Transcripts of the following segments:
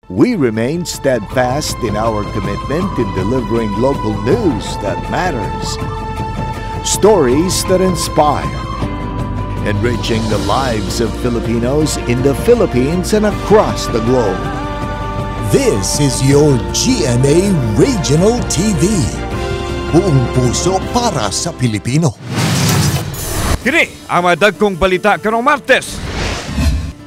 We remain steadfast in our commitment in delivering local news that matters, stories that inspire, enriching the lives of Filipinos in the Philippines and across the globe. This is your GMA Regional TV. Buong puso para sa Pilipino. Kini ang mga dagkong balita karong Martes.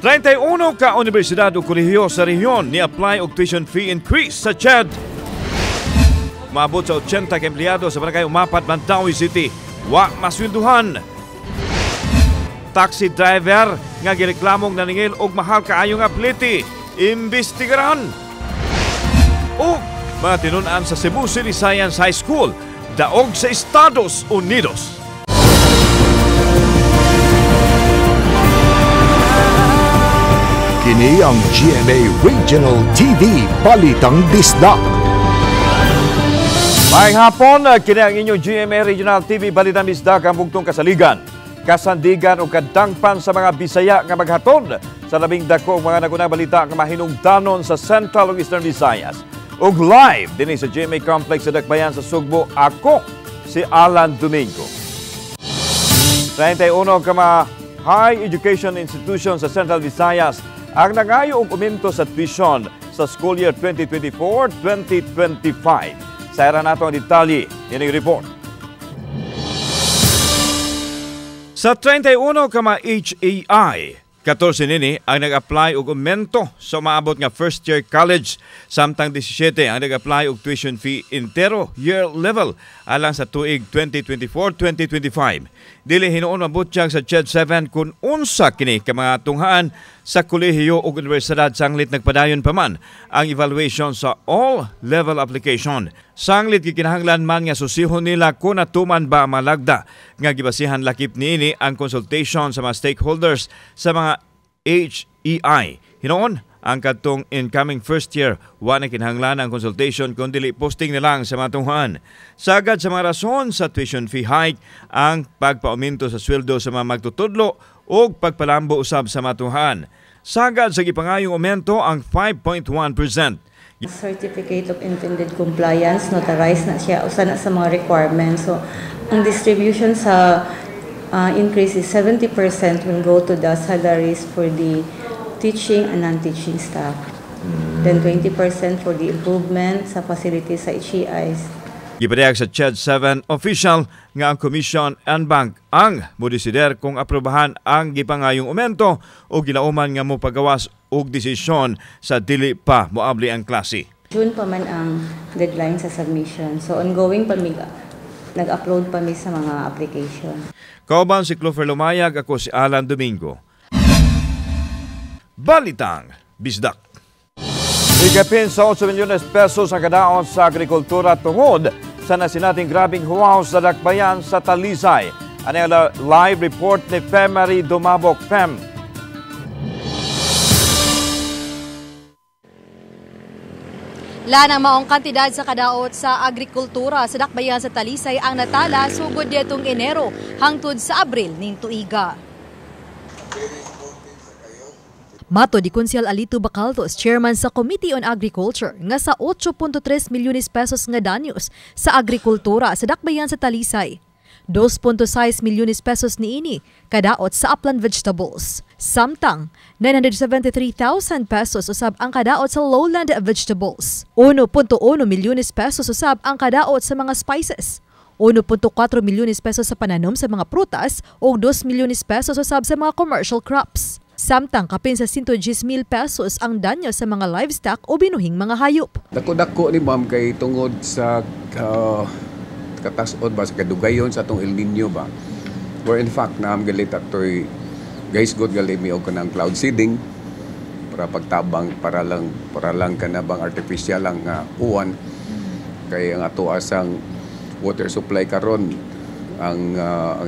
31 ka universidad o kolehiyo sa rehiyon ni-apply og tuition fee increase sa CHED. Maabot sa 80 ka empleyado sa barangay Umapat, Mandawi City, wa maswelduhan. Taxi driver nga gireklamong naningil og mahal kaayo nga pliti, imbestigaran. O mga tinun-an sa Cebu City Science High School, daog sa Estados Unidos. Kini ang GMA Regional TV Balitang Bisdak. Maayong hapon, kini ang inyong GMA Regional TV Balitang Bisdak ang bugtong kasaligan, kasandigan o kadangpan sa mga Bisaya nga maghatod sa labing dako mga nagunang balita nga mahinungdanon sa Central ug Eastern Visayas. Ug live dinhi sa GMA Complex sa Dakbayan sa Sugbo, ako si Alan Domingo. 31 ka mga high education institution sa Central Visayas ang nangayo og aumento sa tuition sa school year 2024-2025. Sa era nato ang detalye, ining report. Sa 31 ka mga HAI, 14 nini ang nag-apply og aumento sa maabot nga first year college, samtang 17 ang nag-apply og tuition fee entero year level alang sa tuig 2024-2025. Dili hinuon mabutyag sa CHED 7 kung unsa kini ka mga tunghaan sa kolehiyo ug universidad sanglit nagpadayon pa man ang evaluation sa all-level application. Sanglit gikinahanglan man nga susihon nila kung natuman ba malagda nga gibasihan lakip niini ang consultation sa mga stakeholders sa mga HEI. Hinuon ang katong incoming first year, wa na kinahanglan ang consultation kung dili posting na lang sa mga tunghaan. Sagad sa mga rason sa tuition fee hike ang pagpauminto sa sweldo sa mga magtutudlo o pagpalambo usab sa mga tunghaan. Sagad sa gipangayong aumento ang 5.1%. Certificate of Intended Compliance, notarized na siya, usa na sa mga requirements. So, ang distribution sa increase is 70% will go to the salaries for the teaching and non-teaching staff. Then 20% for the improvement sa facilities sa HEIs. Gipadayag sa CHED 7 official nga ang Commission and Bank ang modesider kung aprobahan ang gipangayong aumento o ginauman nga mo pagawas og desisyon sa dili pa moabli ang klase. June pa man ang deadline sa submission. So ongoing pa mi nag-upload pa mi sa mga application. Kauban si Clover Lumayag, ako si Alan Domingo. Balitang Bisdak. Higapin sa 8 milyones pesos ang kadaon sa agrikultura tungod sa nasinating grabing huwaw sa Dakbayan sa Talisay. Ano yung live report ni Femary Dumabok. Fem. Lanang maong kantidad sa kadaot sa agrikultura sa Dakbayan sa Talisay ang natala sugod ditong Enero hangtod sa Abril ning tuiga. Mato di Konsyal Alito Bacaldos, chairman sa Committee on Agriculture, nga sa 8.3 milyones pesos nga danyos sa agrikultura sa Dakbayan sa Talisay. 2.6 milyones pesos niini kadaot sa upland vegetables. Samtang 973,000 pesos usab ang kadaot sa lowland vegetables. 1.1 milyones pesos usab ang kadaot sa mga spices. 1.4 milyones pesos sa pananom sa mga prutas o 2 milyones pesos usab sa mga commercial crops. Samtang kapin sa 110,000 pesos ang danyo sa mga livestock o binuhing mga hayop. Dako-dako ni ma'am kay tungod sa katasod ba sa kadugayon sa atong El Nino ba. Where in fact naam galit atoy guys god gali mi og kanang cloud seeding para pagtabang para lang kanabang artificial lang nga uwan kay ang ato asang water supply karon ang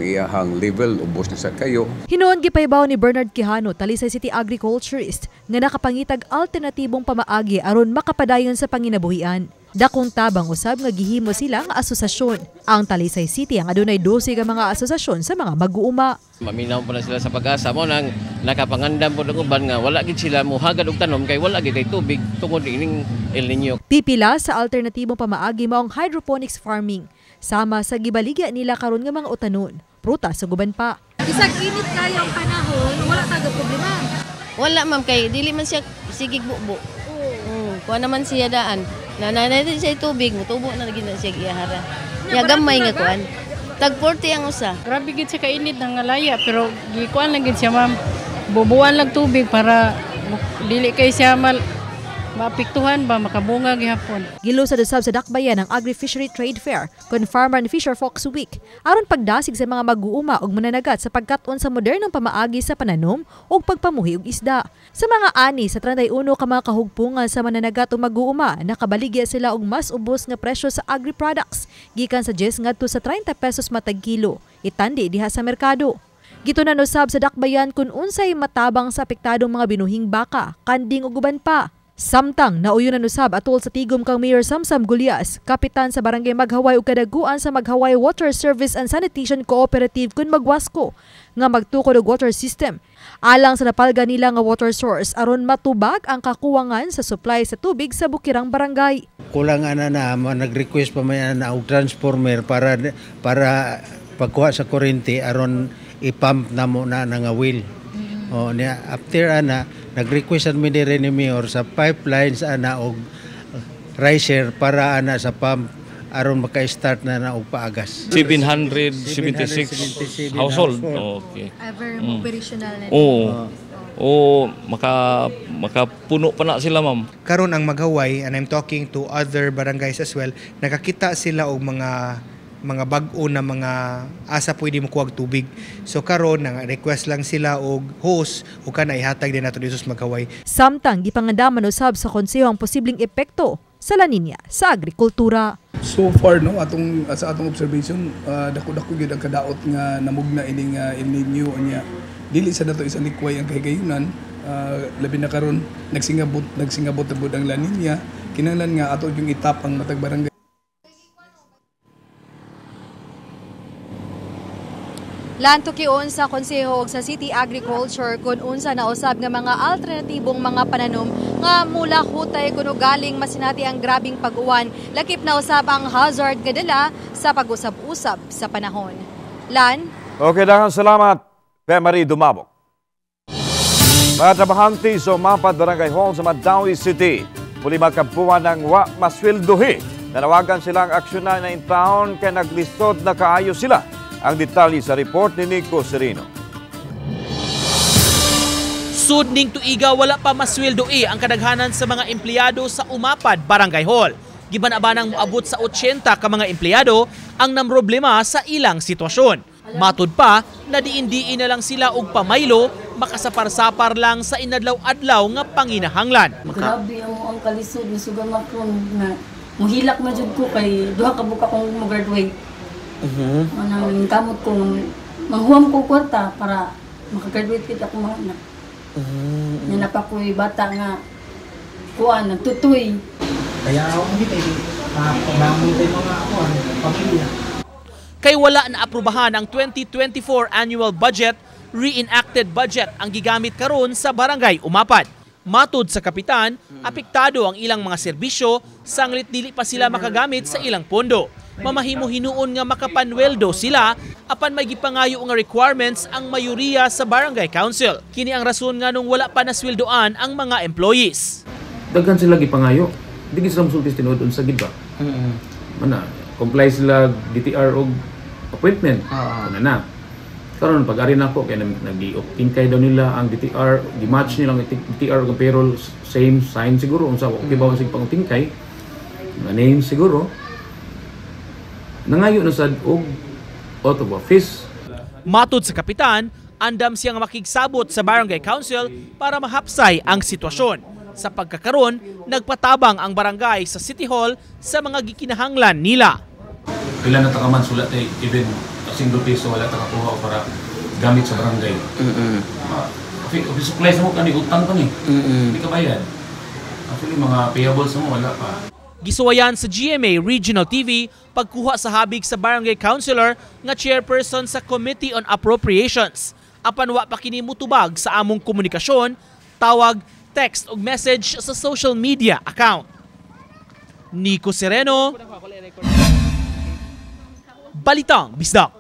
iyahang level ubos na sa kayo. Hinuon gipaybaw ni Bernard Quijano, Talisay City agriculturist, nga nakapangitag alternatibong pamaagi aron makapadayon sa panginabuhian. Dakong tabang usab nga gihimo sila nga asosasyon. Ang Talisay City ang adunay 12 ka mga asosasyon sa mga mag-uuma. Maminaw pa na sila sa pag-asa mo nang nakapangandam po ng uban nga wala gid sila mohagad og tanom kay wala gid kay tubig tungod ining El Niño. Pipila sa alternatibong pamaagi mao ang hydroponics farming. Sama sa gibaligya nila karon nga mga utanon, prutas sa guban pa. Bisag init kayo ang panahon, wala tayo problema. Wala ma'am kay dili man siya sigig bubo. Kuha naman siya daan. Nanay siya tubig, mutubo na gid na siya gihara. Ya gamay nga kuan. Tag 40 ang usa. Grabe gid siya kainit ng alaya pero gikuan lang gid siya ma'am. Bubuan lang tubig para dili kay siya mapiktuhan ba makabunga gihapon. Gilusad usab sa dakbayan ang Agri-Fishery Trade Fair kon Farmer and Fisher Folks Week aron pagdasig sa mga mag-uuma og mananagat sa pagkat-on sa modernong pamaagi sa pananom ug pagpamuhi og isda. Sa mga ani sa 31 ka mga kahugpungan sa mananagat o mag-uuma, nakabaligya sila og mas ubos nga presyo sa agri-products gikan sa 10 ngadto sa 30 pesos matag kilo. Itandi diha sa merkado. Gitunan usab sa dakbayan kun unsay matabang sa apektadong mga binuhing baka, kanding ug uban pa. Samtang nauyunan usab atol sa tigom kang Mayor Samsam Gulias, kapitan sa barangay Maghaway ug kadaguan sa Maghaway Water Service and Sanitation Cooperative kun Magwasko nga magtukod og water system alang sa napalga nila nga water source aron matubag ang kakuwangan sa supply sa tubig sa bukirang barangay. Kulang ana na nag-request pa may na og transformer para pagkuha sa kuryente aron i-pump namo na nga wheel. O niya after ana nag-request mi dire ni Mayor sa pipelines ana og riser para ana sa pump aron maka-start na og paagas. 776 household. Okay. Ever operational na. Makapuno pa na sila ma'am. Karon ang Maghaway and I'm talking to other barangays as well, nakakita sila og mga bag-o na mga asa pwede mo kuwag tubig. So karon nang request lang sila og hose o kana ihatag din nato dito sa Maghaway. Samtang gipangandaman usab sa konseho ang posibleng epekto sa La Nina sa agrikultura. So far no sa atong observation dako-dako gyud ang kadaot nga namugna ining El Niño nya. Dili sa dato isa likway ang kahigayunan labi na karon nagsingabot ang La Nina kinahanglan nga ato yung itap ang matag barangay. Lantukion sa konseho ug sa City Agriculture kun unsa nausab nga mga alternatibong mga pananom nga mula hutay kuno galing masinati ang grabing pag-uwan lakip na usab ang hazard kadala sa pag-usab-usab sa panahon. Lan? Okay, daghang salamat, Pemari Dumabok. Mga trabahante sa Umapad Barangay Hall sa Mandaue City, muli magkabuan ng wa masweldohi. Nanawagan silang aksyonan na in town kay naglisod na kaayo sila. Ang detalye sa report ni Nico Serino. Sud ning tuiga wala pa masweldoe ang kadaghanan sa mga empleyado sa Umapad Barangay Hall. Giban-abanang moabot sa 80 ka mga empleyado ang namroblema sa ilang sitwasyon. Matud pa, nadiin-diin na lang sila og pamaylo, makasapar-sapar lang sa inadlaw-adlaw nga panginahanglan. Grabe ang kalisod ni Sugar Macron na muhilak na jud ko kay duha ka buka kong mag-graduate. Manang kamot ko manghuam ko kwarta para makagraduate ako mga anak. Yan pa ko'y bata nga kuan nagtutoy. Kaya ako dito pagbangon tayo mga pamilya. Kay wala na aprubahan ang 2024 annual budget, reenacted budget ang gigamit karon sa Barangay Umapad. Matud sa kapitan, apektado ang ilang mga serbisyo, sanglit dili pa sila makagamit sa ilang pondo. Mamahimo hinuon nga makapanweldo sila apan may gipangayo nga requirements ang mayoriya sa barangay council. Kini ang rason nga nung wala pa nasweldoan ang mga employees. Daghan sila gipangayo. Dili sila musultis tinuod unsa gid ba? Mana comply sila DTR og appointment. Na. Karon pag-ari nako kay nag-tingkay daw nila ang DTR, di-match nila ang DTR ug payroll same sign siguro unsa okay ba sig pangtingkay. Nga name siguro. Nangayo na sad og out of office. Matud sa kapitan, andam siyang makigsabot sa barangay council para mahapsay ang sitwasyon. Sa pagkakaroon, nagpatabang ang barangay sa City Hall sa mga gikinahanglan nila. Pila na takaman sulat ay even single piso wala takakuha para gamit sa barangay. Supplies mo kani utang pa ni. Hindi ka bayad. Actually mga payables mo wala pa. Gisuwayan sa GMA Regional TV pagkuha sa habig sa barangay councilor nga chairperson sa Committee on Appropriations. Apan wa pa kini mutubag sa among komunikasyon, tawag, text ug message sa social media account. Nico Sereno, Balitang Bisdak.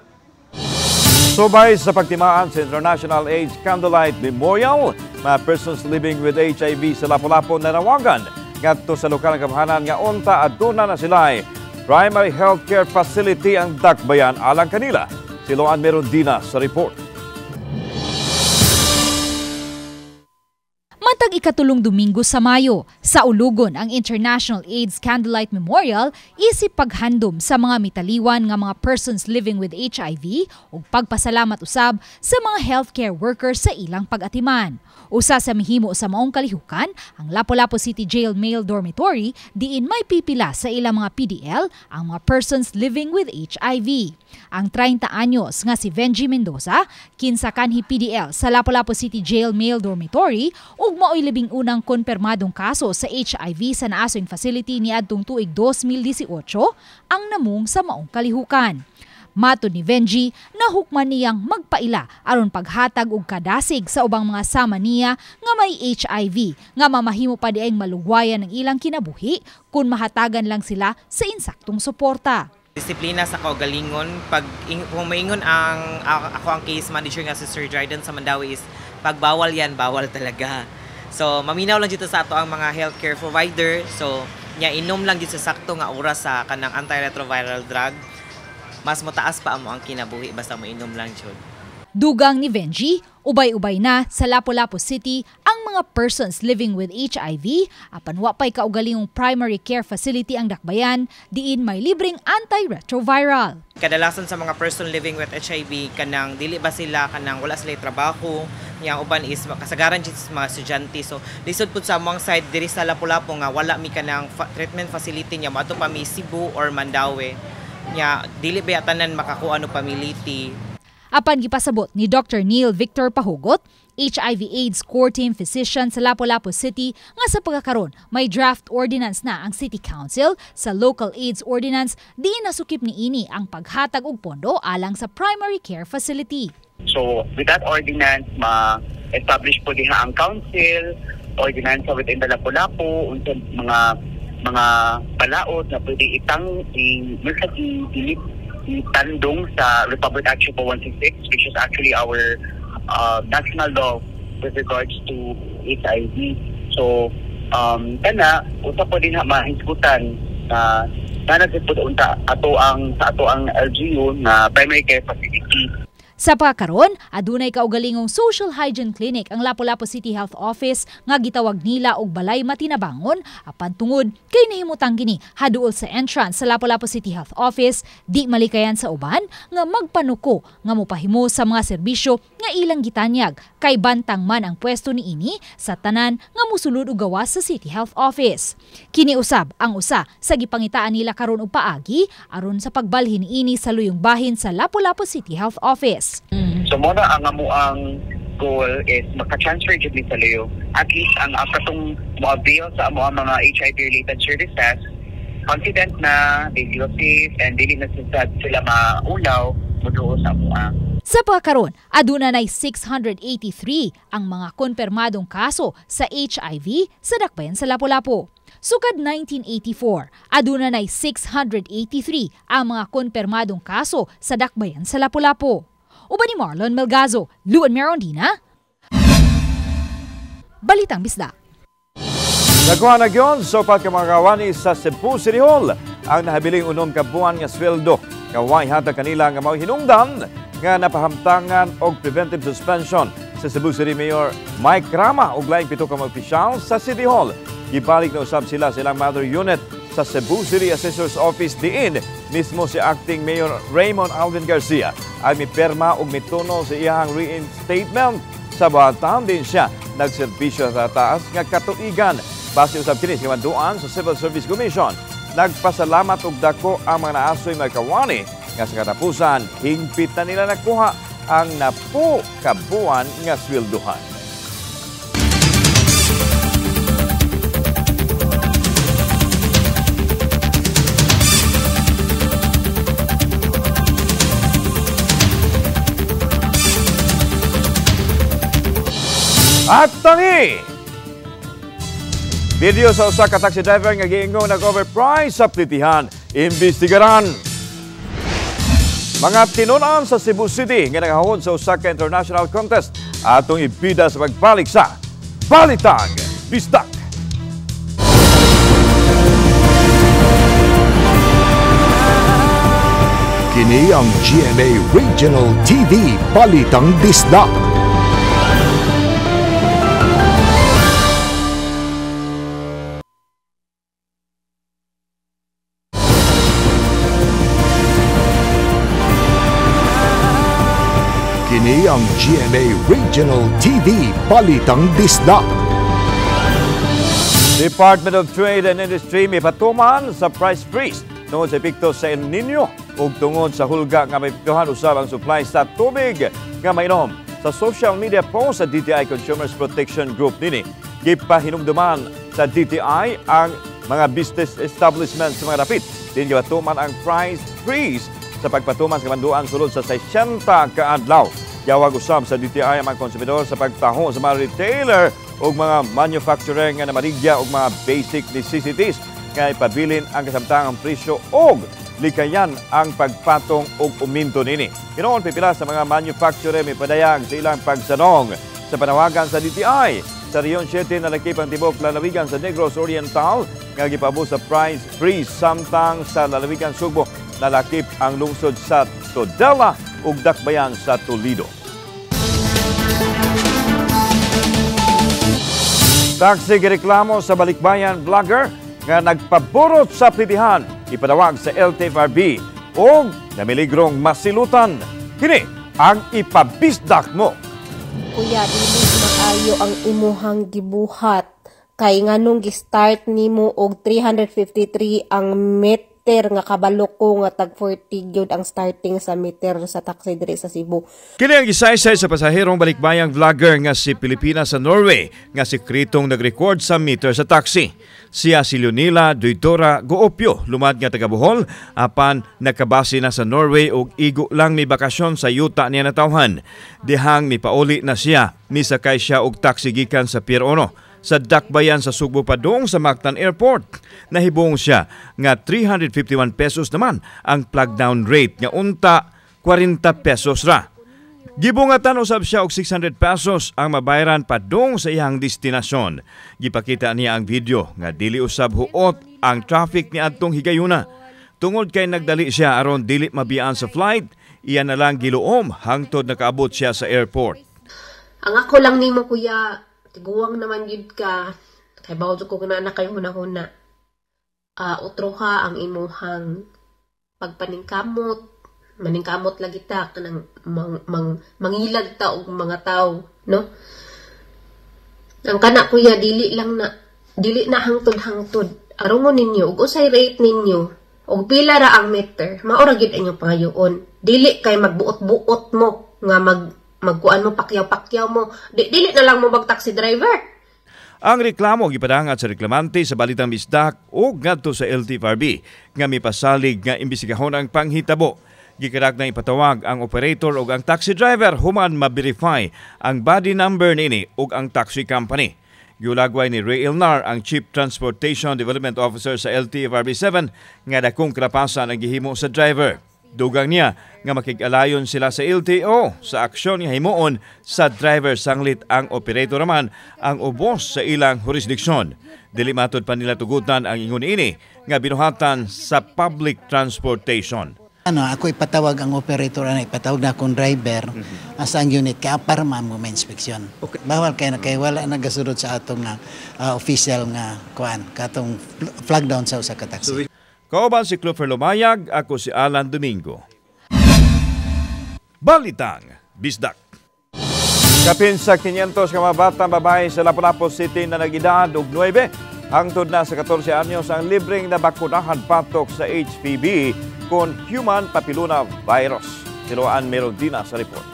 Subay sa pagtimaan sa International AIDS Candlelight Memorial, mga persons living with HIV sa Lapu-Lapu nanawagan ngadto sa lokal nga kabahanan nga unta aduna na sila primary healthcare facility ang dakbayan alang kanila. Si Loan Merondina sa report. Matag ikatulong Domingo sa Mayo, sa Ulugon ang International AIDS Candlelight Memorial isip paghandom sa mga mitaliwan nga mga persons living with HIV ug pagpasalamat usab sa mga healthcare workers sa ilang pag-atiman. Usa sa mihimo sa maong kalihukan, ang Lapu-Lapu City Jail Male Dormitory diin may pipila sa ilang mga PDL ang mga persons living with HIV. Ang 30 anyos nga si Venji Mendoza, kinsa kanhi PDL sa Lapu-Lapu City Jail Male Dormitory ug maoy labing unang konpermadong kaso sa HIV sa naasoing facility niadtong tuig 2018 ang namung sa maong kalihukan. Matod ni Venji, nahukman niyang magpaila aron paghatag og kadasig sa ubang mga sama niya nga may HIV nga mamahimo pa diayng malugwayan ng ilang kinabuhi kung mahatagan lang sila sa insaktong suporta. Disiplina sa kaugalingon, pag maingon ang ako ang case manager nga si Sir Dryden sa Mandawi is pag bawal yan, bawal talaga. So maminaw lang dito sa ato ang mga healthcare provider, so nya inom lang dito sa sakto nga oras sa kanang antiretroviral drug. Mas mataas pa amo ang kinabuhi basta mainom lang jud. Dugang ni Venji, ubay-ubay na sa Lapu-Lapu City ang mga persons living with HIV apan wa pay kaugalingong primary care facility ang dakbayan diin may libreng antiretroviral. Kadalasan sa mga person living with HIV kanang dili ba sila kanang wala sila trabaho, yang uban is kasagaran jud mga estudyante. So lisod pud sa among side diri sa Lapu-Lapu nga wala mi kanang treatment facility nya mato pa mi Cebu or Mandawi. Nya dili ba tanan makakuha no pamiliti. Apan gipasabot ni Dr. Neil Victor Pahugot, HIV/AIDS core team physician sa Lapu-Lapu City nga sa pagkakaron may draft ordinance na ang City Council sa Local AIDS Ordinance di nasukip niini ang paghatag og pondo alang sa primary care facility. So with that ordinance ma-establish po diha ang council, ordinance within the Lapu-Lapu unsa mga palaot na pwede itandong sa Republic Act 166, which is actually our national law with regards to HIV. So, usa po din mahisgutan na nanagit po unta sa ato ang LGU na primary care facility. Sa pagkakaron, adunay kaugalingong social hygiene clinic ang Lapu-Lapu City Health Office nga gitawag nila og balay matinabangon apan tungod kay nahimutang gini haduol sa entrance sa Lapu-Lapu City Health Office di malikayan sa uban nga magpanuko nga mopahimo sa mga serbisyo nga ilang gitanyag kay bantang man ang pwesto niini sa tanan nga mosulod og gawas sa City Health Office. Kini usab ang usa sa gipangitaan nila karon og paagi aron sa pagbalhin niini sa luyong bahin sa Lapu-Lapu City Health Office. So muna ang amuang goal is maka-transfer jud ni sa Leo. At least ang katong mo-avail sa amuang mga HIV-related services, confident na, they feel safe, and dili na sila maulaw muduo sa amuang. Sa pagkakaroon, aduna nay 683 ang mga konpermadong kaso sa HIV sa dakbayan sa Lapu-Lapu. Sukad 1984, aduna nay 683 ang mga konpermadong kaso sa dakbayan sa Lapu-Lapu. Uban ni Marlon Melgazo, Luan Merondina, Balitang Bisdak. Nakuha na gyon so pagkamagawani sa Cebu City Hall ang nahabiling unom ka buwan nga sweldo. Kaway hatag kanila nga mao hinungdan nga napahamtangan og preventive suspension sa Cebu City Mayor Mike Rama ug laing pito ka mga opisyal sa City Hall. Gibalik na usab sila silang mother unit sa Cebu City Assessor's Office diin mismo si Acting Mayor Raymond Alvin Garcia ay miperma og mituno sa iyang reinstatement sa buhatan din siya nagserbisyo sa taas nga katuigan. Base usab kini sa maduan sa Civil Service Commission, nagpasalamat og dako ang mga naasoy magkawani nga sa katapusan hingpit na nila nakuha ang napu kabuan nga swelduhan. At tangi! Video sa usa ka taxi driver nga giingong nag-overprice sa plitihan, imbestigaran. Mga tinunan sa Cebu City nga nagahon sa usa ka international contest atong ibida sa pagbalik sa Balitang Bisdak. Kini ang GMA Regional TV Balitang Bisdak. Kini ang GMA Regional TV Balitang Bisdak. Department of Trade and Industry may patuman sa price freeze tungod sa epekto sa El Nino ug tungod sa hulga nga may piktuhan usab ang supply sa tubig nga mainom. Sa social media post sa DTI Consumers Protection Group nini, gipahinumduman sa DTI ang mga business establishments sa mga dapit. Din gipatuman ang price freeze sa pagpatuman sa kamanduan sulod sa 60 ka adlaw. Yawag usab sa DTI ang mga konsumidor sa pagtaho sa mga retailer o mga manufacturer nga namarigya o mga basic necessities nga ipabilin ang kasamtangang presyo o likayan ang pagpatong o uminto nini. Ginoon pipila sa mga manufacturer may padayag sa ilang pagsanong sa panawagan sa DTI. Sa Riyon 7 na nakipang tibok lalawigan sa Negros Oriental nga gipabo sa price freeze samtang sa lalawigan Sugbo nalakip ang lungsod sa Todela ug Dakbayan sa Toledo. Taxi gireklamo sa Balikbayan vlogger nga nagpaborot sa plitihan ipadawag sa LTFRB o namiligrong masilutan. Kini ang ipabisdak mo. Kuya, dili maayo ang imuhang gibuhat kay nganong gi-start nimo og 353 ang meter nga kabalo ko nga tag 40 gyud ang starting sa meter sa taxi diri sa Cebu. Kini ang gisaysay sa pasaherong balikbayang vlogger nga si Pilipina sa Norway nga sikretong nag-record sa meter sa taxi. Siya si Leonila Duidora Goopyo, lumad nga taga Bohol, apan nakabase na sa Norway ug igo lang may bakasyon sa yuta niya natawhan. Dihang mipauli na siya, misakay siya og taxi gikan sa Pier 1 sa Dakbayan sa Sugbo padung sa Mactan Airport. Nahibong siya nga 351 pesos naman ang plug down rate nga unta 40 pesos ra. Gibungatan usab siya og 600 pesos ang mabayaran padung sa iyang destinasyon. Gipakita niya ang video nga dili usab huot ang traffic ni adtong higayuna. Tungod kay nagdali siya aron dili mabiyaan sa flight, iya na lang giluom hangtod nakaabot siya sa airport. Ang ako lang nimo kuya, tiguwang naman yun ka. Kay bawod ko na kayo hunahuna. Utroha ang imuhang pagpaningkamot. Maningkamot lagi ta kanang mangilag ta og mga tao, no? Ang kana kuya dili na hangtod-hangtod. Arongon ninyo ug usay rate ninyo og pila ra ang meter. Mao ra gyud inyong pangayoon. Dili kay magbuot-buot mo nga magkuan mo pakyaw-pakyaw mo. Dili na lang mo mag-taxi driver. Ang reklamo gipadangat sa reklamante sa Balitang Bisdak o ngadto sa LTFRB nga mipasalig nga imbestigahon ang panghitabo. Gikadak na ipatawag ang operator o ang taxi driver human ma-verify ang body number nini o ang taxi company. Giulagway ni Ray Ilnar, ang Chief Transportation Development Officer sa LTFRB 7 nga dakong kalapasan ang gihimo sa driver. Dugang niya nga makig-alayon sila sa LTO sa aksyon nga himuon sa driver sanglit ang operator naman ang ubos sa ilang jurisdiksyon. Dili matod pa nila tugutan ang ingon ini nga binuhatan sa public transportation. Ako ipatawag ang operator, ipatawag na akong driver sa ang unit kaya para ma-inspeksyon. Okay. Bawal kay wala nagasunod sa atong official nga kuan, katong flag down sa usa ka taxi. Kauban si Clover Lumayag, ako si Alan Domingo. Balitang Bisdak. Kapin sa 500 ka mga batang babae sa Lapu-Lapu City na nag-edad og 9, hangtod na sa 14 anyos ang libreng nabakunahan patok sa HPV kon human papilloma virus. Siloan Merodina sa report.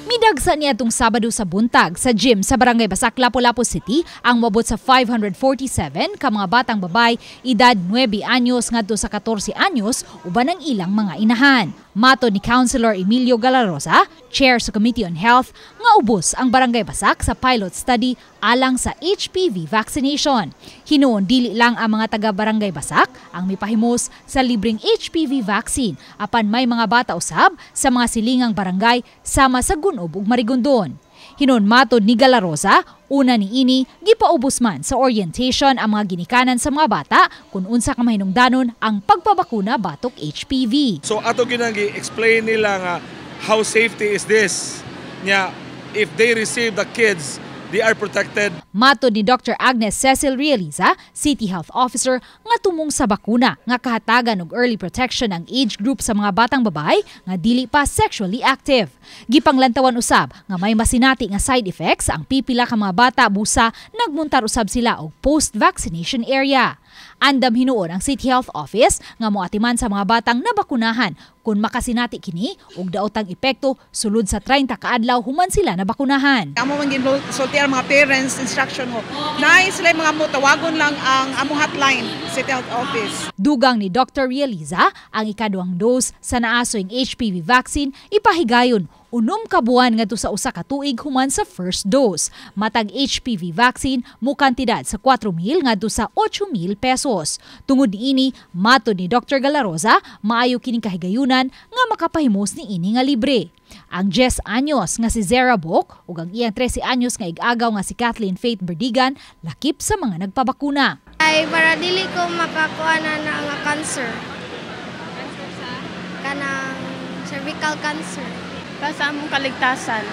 Midagsa niya itong Sabado sa buntag sa gym sa Barangay Basak, Lapu-Lapu City ang mabot sa 547 ka mga batang babay edad 9 anyos ngadto sa 14 anyos uban ang ilang mga inahan. Matod ni Councilor Emilio Galarosa, chair sa Committee on Health, nga ubos ang Barangay Basak sa pilot study alang sa HPV vaccination. Hinuon dili lang ang mga taga Barangay Basak ang mipahimos sa libreng HPV vaccine apan may mga bata usab sa mga silingang barangay sama sa Gunob ug Marigondon. Hinon matod ni Galarosa, una ni ini gipaubos man sa orientation ang mga ginikanan sa mga bata kung unsa ka mahinungdanon ang pagpabakuna batok HPV. So ato ginang explain nila nga how safety is this. Nya if they receive the kids, they are protected. Matod ni Dr. Agnes Cecil Realiza, City Health Officer, nga tumong sa bakuna nga kahatagan og early protection ang age group sa mga batang babae nga dili pa sexually active. Gipanglantawan usab nga may masinati nga side effects ang pipila ka mga bata busa nagmuntar usab sila og post-vaccination area. Andam hinuon ang City Health Office nga moatiman sa mga batang nabakunahan kung makasinati kini og daotang epekto sulod sa 30 kaadlaw human sila nabakunahan. Amo man ginsulti ang mga parents instruction mo. Naay sila mga motawagon lang ang amo hotline City Health Office. Dugang ni Dr. Realiza ang ikaduhang dose sa naasoing HPV vaccine ipahigayon 6 ka buwan ngadto sa usa ka tuig human sa first dose. Matag HPV vaccine mo kantidad sa 4,000 ngadto sa 8,000 pesos. Tungod niini, matod ni Dr. Galarosa, maayo kining kahigayunan nga makapahimos ni ini nga libre. Ang 10 anyos nga si Zara Bok ug ang iyang 13 anyos nga ig-agaw nga si Kathleen Faith Berdigan lakip sa mga nagpabakuna. Ay para dili ko makakuha na nga cancer. Cancer sa kanang cervical cancer. Para sa among kaligtasan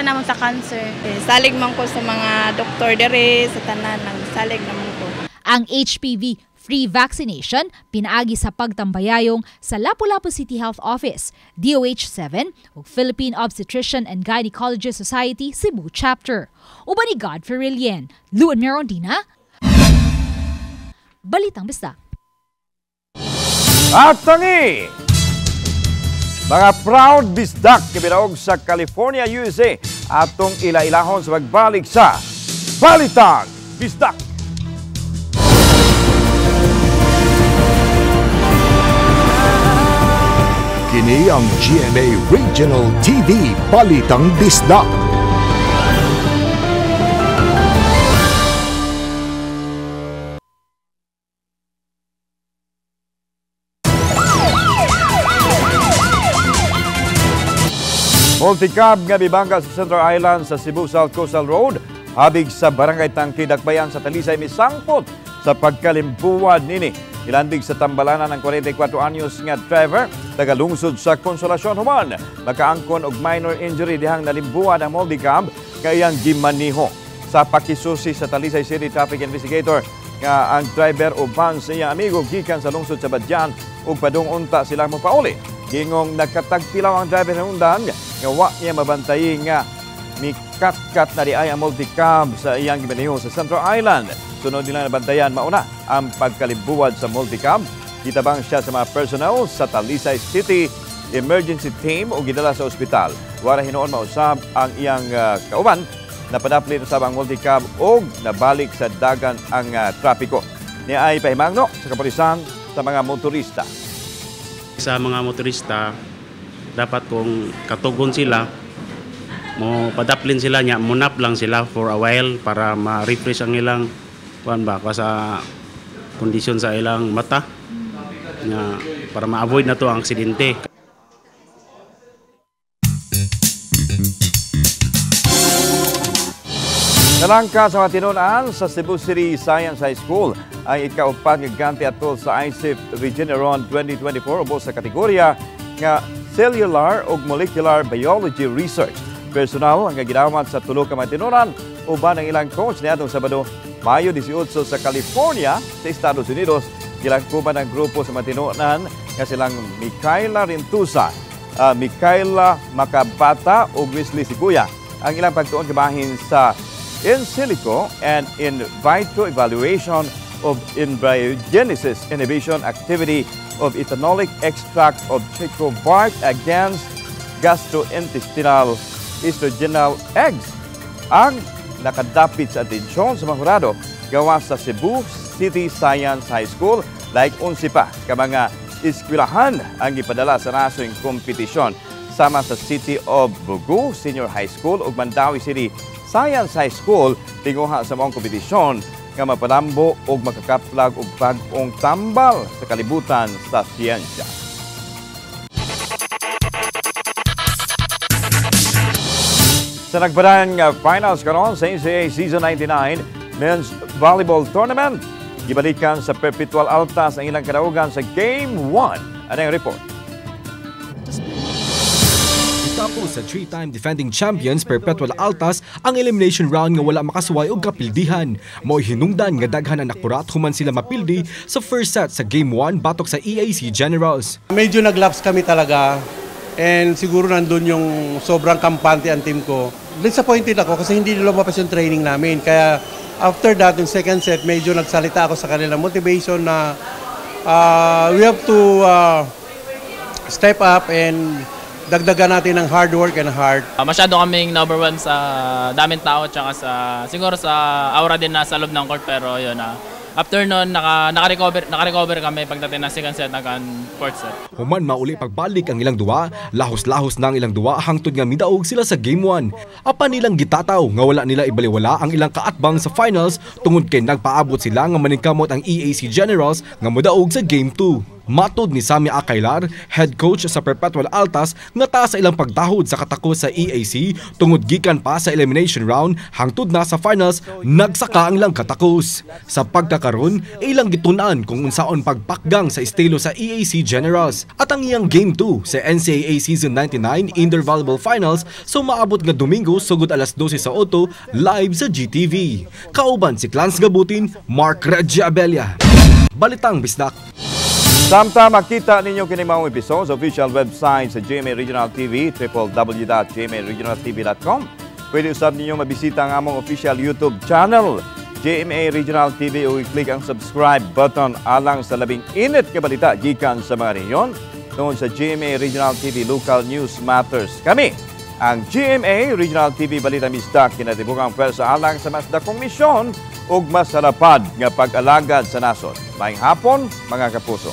namon sa cancer. Salig man ko sa mga doktor dere sa tanan ng salig namon ko. Ang HPV free vaccination pinaagi sa pagtambayayong sa Lapu-Lapu City Health Office, DOH-7 ug Philippine Obstetrician and Gynecology Society Cebu Chapter. Uban ni Godfrey Rilien, Luan Merondina, Balitang Bisdak. At tangi! Mga proud bisdak kibinaog sa California, USA atong ila-ilahon sa pagbalik sa Balitang Bisdak. Kini ang GMA Regional TV Balitang Bisdak. Multicab nga bibangka sa Central Island sa Cebu South Coastal Road, habig sa Barangay Tangki, Dakbayan sa Talisay, misangpot sa pagkalimbuwad nini. Ilandig sa tambalanan ng 44 anyos nga driver, tagalungsod sa Consolacion human. Makaangkon og minor injury dihang nalimbuwad ang multicab kayang gimaniho. Sa pakisusi sa Talisay City Traffic Investigator nga ang driver o van sa iyang amigo gikan sa lungsod sa Badyan ug padung unta sila mo pauli. Gingong nagkatagpilaw ang driver ng undan nga wa niya mabantayi nga mikat-kat na di ay ang multicab sa iyang gimaniho sa Central Island. Sunod nila nabantayan mauna ang pagkalimbuwad sa multicab. Kitabang siya sa mga personnel sa Talisay City Emergency Team o gidala sa ospital. Wala hinoon mausab ang iyang kauban. Napadapli usab ang multicab o nabalik sa dagan ang trapiko. Niya ay pahimangno sa kapulisan sa mga motorista. Sa mga motorista, dapat kung katugon sila, mo padaplin sila niya, munap lang sila for a while para ma-refresh ang ilang sa kondisyon sa ilang mata niya, para ma-avoid na to ang aksidente. Nalangka sa mga tinunan sa Cebu City Science High School ay ikaupat nga ganti atol sa ICIF Regeneron 2024 ubos sa kategorya nga Cellular ug Molecular Biology Research. Personal ang gidawat sa tulo ka mga tinunan uban ang ilang coach niadtong Sabado, Mayo 18 sa California sa Estados Unidos. Gilangkuban ang grupo sa mga tinunan nga silang Micaela Rintusa, Micaela Macabata ug Wesley Siguya. Ang ilang pagtuon kabahin sa in silico and in vitro evaluation of embryogenesis inhibition activity of ethanolic extract of chico bark against gastrointestinal estrogenal eggs. Ang nakadapit sa atensyon sa mga hurado gawa sa Cebu City Science High School like 11 pa ka mga eskwelahan ang ipadala sa nasong kompetisyon sama sa City of Bugu Senior High School ug Mandawi City Science High School tinguha sa maong kompetisyon nga mapadambo ug makakaplag og bag-ong tambal sa kalibutan sa siyensya. Sa nagbarang finals karon sa NCAA Season 99 Men's Volleyball Tournament, gibalikan sa Perpetual Altas ang ilang kadaugan sa Game 1. Ano yung report? Tapos sa 3-time defending champions Perpetual Altas ang elimination round nga wala makasuway og kapildihan. Mo'y hinungdan nga daghan ang nakurat human sila mapildi sa first set sa Game 1 batok sa EAC Generals. Medyo naglaps kami talaga and siguro nandun yung sobrang kampante ang team ko. Disappointed ako kasi hindi nila lumabas yung training namin. Kaya after that, yung second set, medyo nagsalita ako sa kanila motivation na we have to step up and dagdagan natin ng hard work and heart. Masyado kaming number 1 sa daming tao tsaka siguro sa aura din na sa loob ng court, pero yun after nun naka-recover kami pagdating ng second set hanggang fourth set. Human mauli pagbalik ang ilang duwa, lahos-lahos na ang ilang duwa hangtod nga midaog sila sa Game 1. Apan nilang gitataw nga wala nila ibaliwala ang ilang kaatbang sa finals tungod kay nagpaabot sila nga maningkamot ang EAC Generals nga modaog sa Game 2. Matod ni Sammy Akailar, head coach sa Perpetual Altas, nga taas sa ilang pagdahod sa katakos sa EAC tungod gikan pa sa elimination round hangtod na sa finals nagsaka ang ilang katakos. Sa pagkakaroon, ilang gitunan kung unsaon pagpakgang sa estilo sa EAC Generals at ang iyang Game 2 sa NCAA Season 99 Indoor Volleyball Finals so maabot nga Domingo sugod alas 12 sa Oto live sa GTV. Kauban si Clans Gabutin, Mark Regia Abella. Balitang Bisdak. Samtang makita ninyo kini mga episode sa official website sa GMA Regional TV, www.gmaregionaltv.com. Pwede usab ninyo mabisita ang among official YouTube channel, GMA Regional TV, o i-click ang subscribe button alang sa labing init ka balita gikan sa mga rehiyon tungod sa GMA Regional TV Local News Matters. Kami, ang GMA Regional TV Balita Bisdak, kinatibukang pwersa alang sa mas dakong misyon ug mas halapad nga pag-alagad sa nasod. Maayong hapon, mga kapuso.